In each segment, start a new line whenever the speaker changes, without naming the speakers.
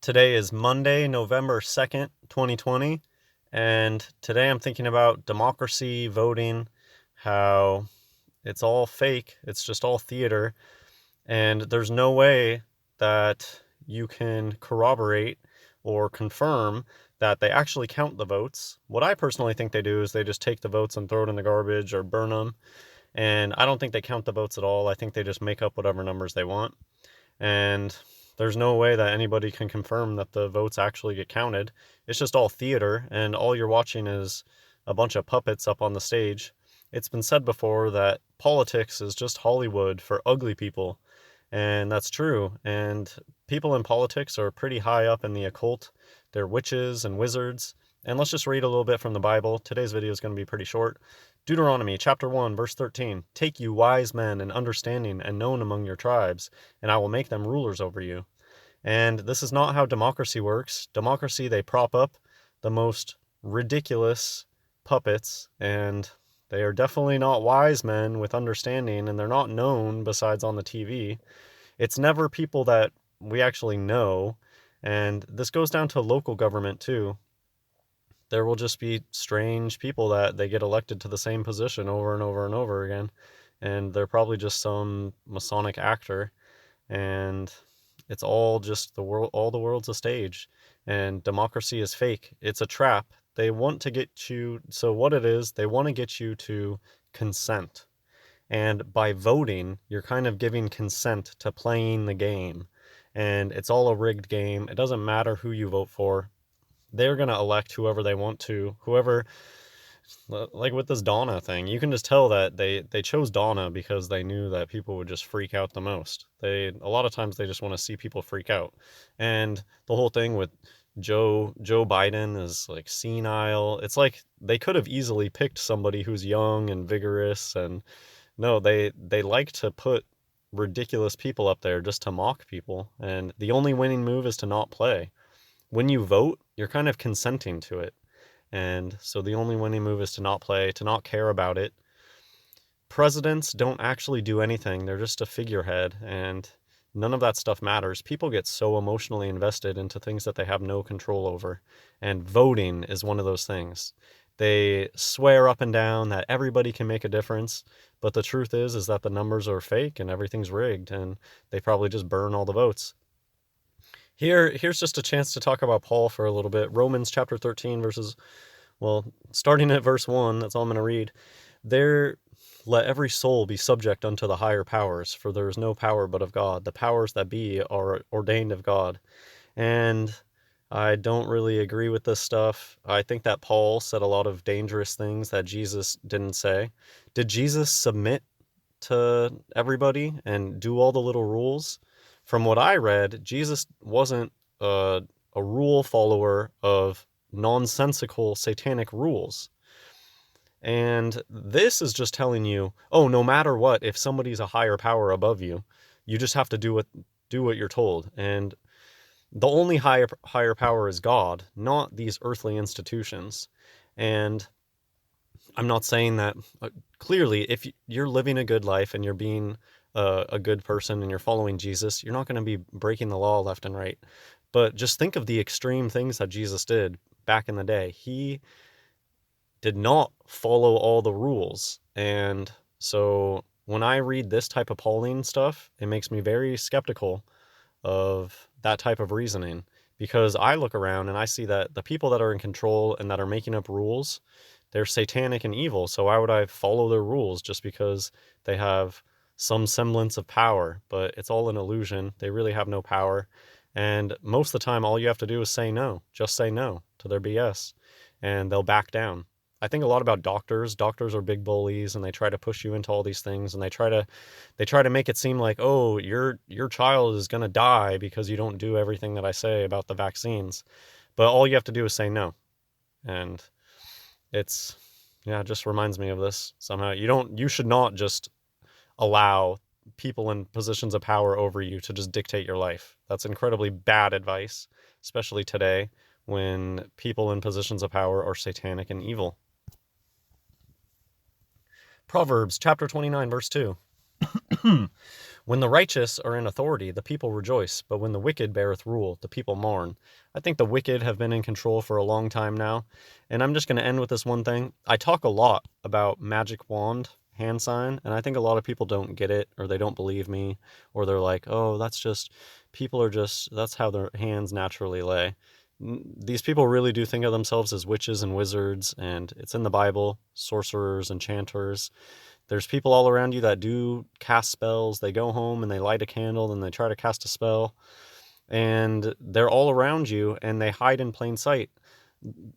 Today is Monday, November 2nd, 2020, and today I'm thinking about democracy, voting, how it's all fake, it's just all theater, and there's no way that you can corroborate or confirm that they actually count the votes. What I personally think they do is they just take the votes and throw it in the garbage or burn them, and I don't think they count the votes at all. I think they just make up whatever numbers they want. And there's no way that anybody can confirm that the votes actually get counted. It's just all theater, and all you're watching is a bunch of puppets up on the stage. It's been said before that politics is just Hollywood for ugly people, and that's true. And people in politics are pretty high up in the occult. They're witches and wizards. And let's just read a little bit from the Bible. Today's video is going to be pretty short. Deuteronomy chapter 1, verse 13. Take you wise men and understanding and known among your tribes, and I will make them rulers over you. And this is not how democracy works. Democracy, they prop up the most ridiculous puppets, and they are definitely not wise men with understanding, and they're not known besides on the TV. It's never people that we actually know, and this goes down to local government too. There will just be strange people that they get elected to the same position over and over and over again, and they're probably just some Masonic actor, and it's all just the world. All the world's a stage, and democracy is fake. It's a trap. They want to get you. So what it is, they want to get you to consent, and by voting, you're kind of giving consent to playing the game, and it's all a rigged game. It doesn't matter who you vote for. They're going to elect whoever they want to, whoever, like with this Donna thing, you can just tell that they chose Donna because they knew that people would just freak out the most. A lot of times they just want to see people freak out. And the whole thing with Joe Biden is like senile. It's like they could have easily picked somebody who's young and vigorous, and no, they like to put ridiculous people up there just to mock people. And the only winning move is to not play. When you vote, you're kind of consenting to it. And so the only winning move is to not play, to not care about it. Presidents don't actually do anything. They're just a figurehead, and none of that stuff matters. People get so emotionally invested into things that they have no control over. And voting is one of those things. They swear up and down that everybody can make a difference, but the truth is that the numbers are fake and everything's rigged, and they probably just burn all the votes. Here's just a chance to talk about Paul for a little bit. Romans chapter 13 starting at verse 1, that's all I'm going to read. There, let every soul be subject unto the higher powers, for there is no power but of God. The powers that be are ordained of God. And I don't really agree with this stuff. I think that Paul said a lot of dangerous things that Jesus didn't say. Did Jesus submit to everybody and do all the little rules? From what I read, Jesus wasn't a rule follower of nonsensical satanic rules. And this is just telling you, oh, no matter what, if somebody's a higher power above you, you just have to do what you're told. And the only higher power is God, not these earthly institutions. And I'm not saying that clearly, if you're living a good life and you're being a good person and you're following Jesus, you're not going to be breaking the law left and right. But just think of the extreme things that Jesus did back in the day. He did not follow all the rules. And so when I read this type of Pauline stuff, it makes me very skeptical of that type of reasoning, because I look around and I see that the people that are in control and that are making up rules, they're satanic and evil. So why would I follow their rules just because they have some semblance of power? But it's all an illusion. They really have no power. And most of the time, all you have to do is say no. Just say no to their BS, and they'll back down. I think a lot about doctors. Doctors are big bullies, and they try to push you into all these things, and they try to make it seem like, oh, your child is going to die because you don't do everything that I say about the vaccines. But all you have to do is say no. And it just reminds me of this somehow. You should not just allow people in positions of power over you to just dictate your life. That's incredibly bad advice, especially today when people in positions of power are satanic and evil. Proverbs chapter 29, verse 2. When the righteous are in authority, the people rejoice, but when the wicked beareth rule, the people mourn. I think the wicked have been in control for a long time now, and I'm just going to end with this one thing. I talk a lot about magic wand hand sign, and I think a lot of people don't get it, or they don't believe me, or they're like, oh, that's how their hands naturally lay. These people really do think of themselves as witches and wizards, and it's in the Bible, sorcerers, enchanters. There's people all around you that do cast spells. They go home and they light a candle and they try to cast a spell, and they're all around you and they hide in plain sight.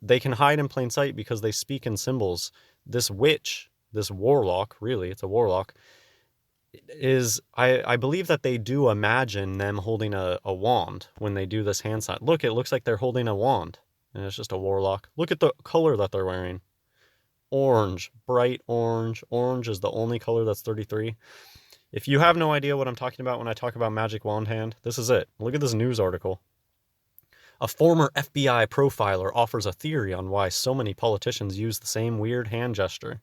They can hide in plain sight because they speak in symbols. This witch, this warlock, really, it's a warlock, I believe that they do imagine them holding a wand when they do this hand sign. Look, it looks like they're holding a wand, and it's just a warlock. Look at the color that they're wearing. Orange, bright orange. Orange is the only color that's 33. If you have no idea what I'm talking about when I talk about magic wand hand, this is it. Look at this news article. A former FBI profiler offers a theory on why so many politicians use the same weird hand gesture.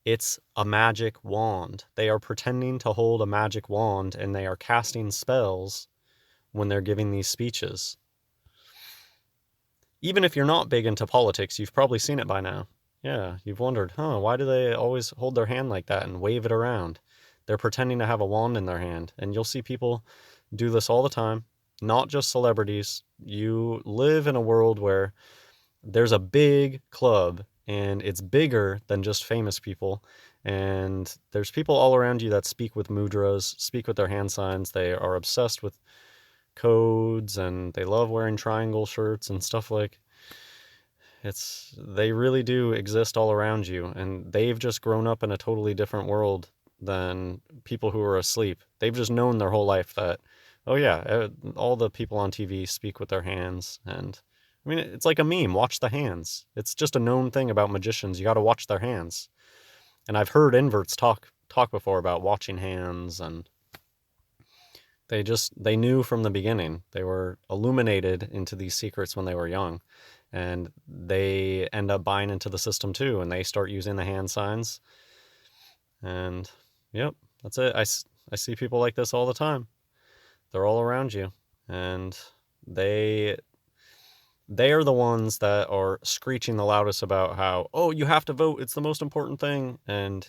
It's a magic wand. They are pretending to hold a magic wand and they are casting spells when they're giving these speeches. Even if you're not big into politics, you've probably seen it by now. Yeah, you've wondered, why do they always hold their hand like that and wave it around? They're pretending to have a wand in their hand, and you'll see people do this all the time, not just celebrities. You live in a world where there's a big club, and it's bigger than just famous people, and there's people all around you that speak with mudras, speak with their hand signs. They are obsessed with codes, and they love wearing triangle shirts and stuff like they really do exist all around you, and they've just grown up in a totally different world than people who are asleep. They've just known their whole life that, oh yeah, all the people on TV speak with their hands, and I mean, it's like a meme, watch the hands. It's just a known thing about magicians. You got to watch their hands. And I've heard inverts talk before about watching hands, and they knew from the beginning. They were illuminated into these secrets when they were young, and they end up buying into the system too, and they start using the hand signs. And yep, that's it. I see people like this all the time. They're all around you, and they are the ones that are screeching the loudest about how, oh, you have to vote, it's the most important thing. And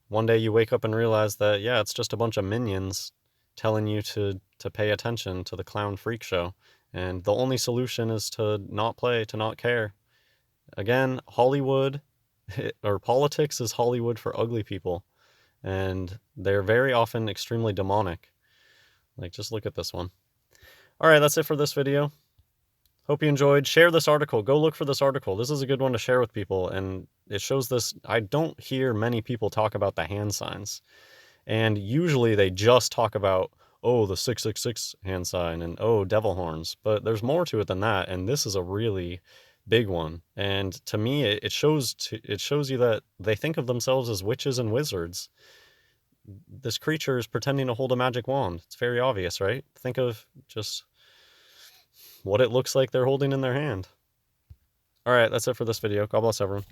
one day you wake up and realize that, yeah, it's just a bunch of minions telling you to pay attention to the clown freak show. And the only solution is to not play, to not care. Again, Hollywood, or politics is Hollywood for ugly people. And they're very often extremely demonic. Like, just look at this one. All right, that's it for this video. Hope you enjoyed. Share this article. Go look for this article. This is a good one to share with people. And it shows this. I don't hear many people talk about the hand signs. And usually they just talk about, oh, the 666 hand sign and, oh, devil horns. But there's more to it than that. And this is a really big one. And to me, it shows you that they think of themselves as witches and wizards. This creature is pretending to hold a magic wand. It's very obvious, right? Think of just what it looks like they're holding in their hand. All right, that's it for this video. God bless everyone.